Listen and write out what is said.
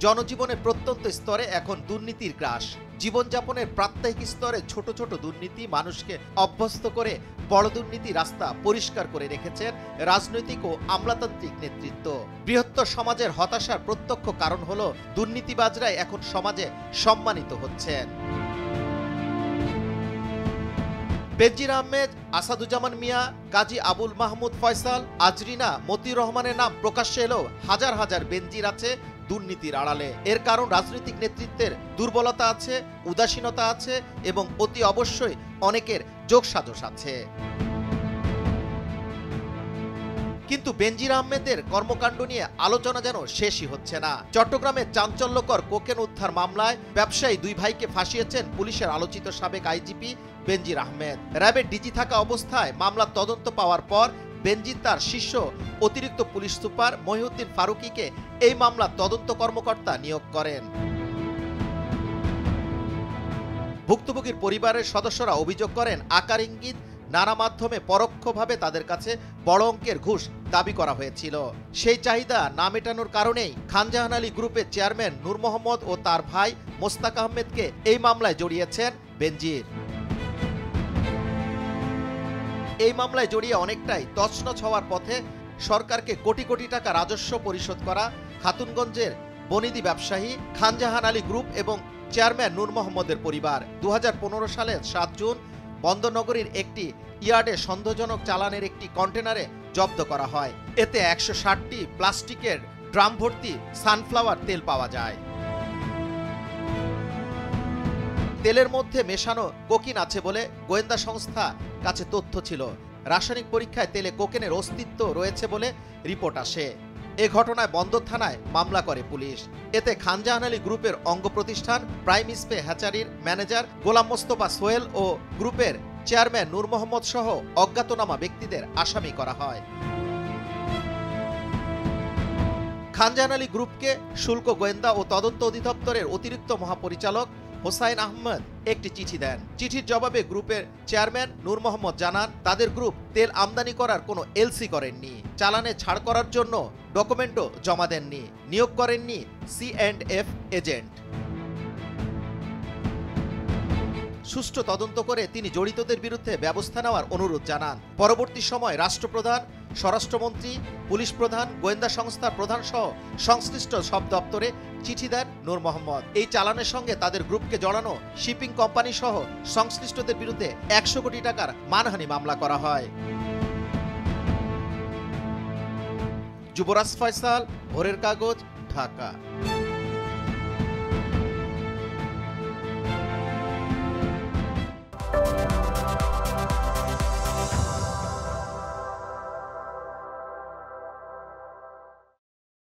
জনজীবনের প্রত্যন্ত স্তরে এখন দুর্নীতির গ্রাস। জীবনযাপনের প্রাত্যহিক স্তরে ছোট ছোট দুর্নীতি মানুষকে অভ্যস্ত করে বড় দুর্নীতি রাস্তা পরিষ্কার করে রেখেছেন রাজনৈতিক ও আমলাতান্ত্রিক নেতৃত্ব। বৃহত্তর সমাজের হতাশার প্রত্যক্ষ কারণ হলো দুর্নীতিবাজরাই এখন সমাজে সম্মানিত হচ্ছেন। বেনজির আহমেদ, আসাদুজ্জামান মিয়া, কাজী আবুল মাহমুদ ফয়সাল, আজরিনা, মতিউর রহমানের নাম প্রকাশ্যে এলেও হাজার হাজার বেনজির আছে দুর্নীতির আড়ালে। এর কারণ রাজনৈতিক নেতৃত্বের দুর্বলতা আছে, উদাসীনতা আছে এবং অতি অবশ্যই অনেকের যোগসাজশ আছে। কিন্তু বেনজির আহমেদের কর্মকাণ্ড নিয়ে আলোচনা যেন শেষই হচ্ছে না। চট্টগ্রামের চাঞ্চল্যকর কোকেন উদ্ধার মামলায় ব্যবসায়ী দুই ভাইকে ফাঁসিয়েছেন পুলিশের আলোচিত সাবেক আইজিপি বেনজির আহমেদ। র্যাবের ডিজি থাকা অবস্থায় মামলার তদন্ত পাওয়ার পর বেনজির তার শিষ্য অতিরিক্ত পুলিশ সুপার মহিউদ্দিন ফারুকীকে এই মামলার তদন্ত কর্মকর্তা নিয়োগ করেন। ভুক্তভোগীর পরিবারের সদস্যরা অভিযোগ করেন আকার ইঙ্গিত নানা মাধ্যমে পরোক্ষভাবে তাদের কাছে বড় অঙ্কের ঘুষ দাবি করা হয়েছিল। সেই চাহিদা না মেটানোর কারণেই খানজাহান আলী গ্রুপের চেয়ারম্যান নূর মোহাম্মদ ও তার ভাই মোস্তাক আহমেদকে এই মামলায় জড়িয়েছেন বেনজির। এই মামলায় জড়িয়ে অনেকটাই তছনছ হওয়ার পথে সরকারকে কোটি কোটি টাকা রাজস্ব পরিশোধ করা খাতুনগঞ্জের বনিদি ব্যবসায়ী খানজাহান আলী গ্রুপ এবং চেয়ারম্যান নূর মোহাম্মদের পরিবার। 2015 সালের 7 জুন বন্দরনগরীর একটি ইয়ার্ডে সন্দেহজনক চালানের একটি কন্টেনারে জব্দ করা হয়। এতে 160টি প্লাস্টিকের ড্রাম ভর্তি সানফ্লাওয়ার তেল পাওয়া যায়। তেলের মধ্যে মেশানো কোকিন আছে বলে গোয়েন্দা সংস্থা কাছে তথ্য ছিল। রাসায়নিক পরীক্ষায় তেলে কোকেনের অস্তিত্ব রয়েছে বলে রিপোর্ট আসে। এ ঘটনায় বন্দর থানায় মামলা করে পুলিশ। এতে খানজাহান আলী গ্রুপের অঙ্গ প্রতিষ্ঠান প্রাইম স্পে হ্যাচারির ম্যানেজার গোলাম মোস্তফা সোহেল ও গ্রুপের চেয়ারম্যান নূর মোহাম্মদ সহ অজ্ঞাতনামা ব্যক্তিদের আসামি করা হয়। খানজাহান আলী গ্রুপকে শুল্ক গোয়েন্দা ও তদন্ত অধিদপ্তরের অতিরিক্ত মহাপরিচালক হোসাইন আহমেদ একটি চিঠি দেন। চিঠির জবাবে গ্রুপের চেয়ারম্যান নূর মোহাম্মদ জানান তাদের গ্রুপ তেল আমদানি করার কোনো এলসি করেননি, চালানে ছাড় করার জন্য ডকুমেন্টও জমা দেননি, নিয়োগ করেননি C&F এজেন্ট। সুষ্ঠু তদন্ত করে তিনি জড়িতদের বিরুদ্ধে ব্যবস্থা নেওয়ার অনুরোধ জানান। পরবর্তী সময় রাষ্ট্রপ্রধান, স্বরাষ্ট্রমন্ত্রী, পুলিশ প্রধান, গোয়েন্দা সংস্থার প্রধান সহ সংশ্লিষ্ট সব দপ্তরে চিঠি দেন নূর মোহাম্মদ। এই চালানের সঙ্গে তাদের গ্রুপকে জড়ানো শিপিং কোম্পানি সহ সংশ্লিষ্টদের বিরুদ্ধে 100 কোটি টাকার মানহানি মামলা করা হয়। যুবরাজ ফয়সাল, ভোরের কাগজ, ঢাকা।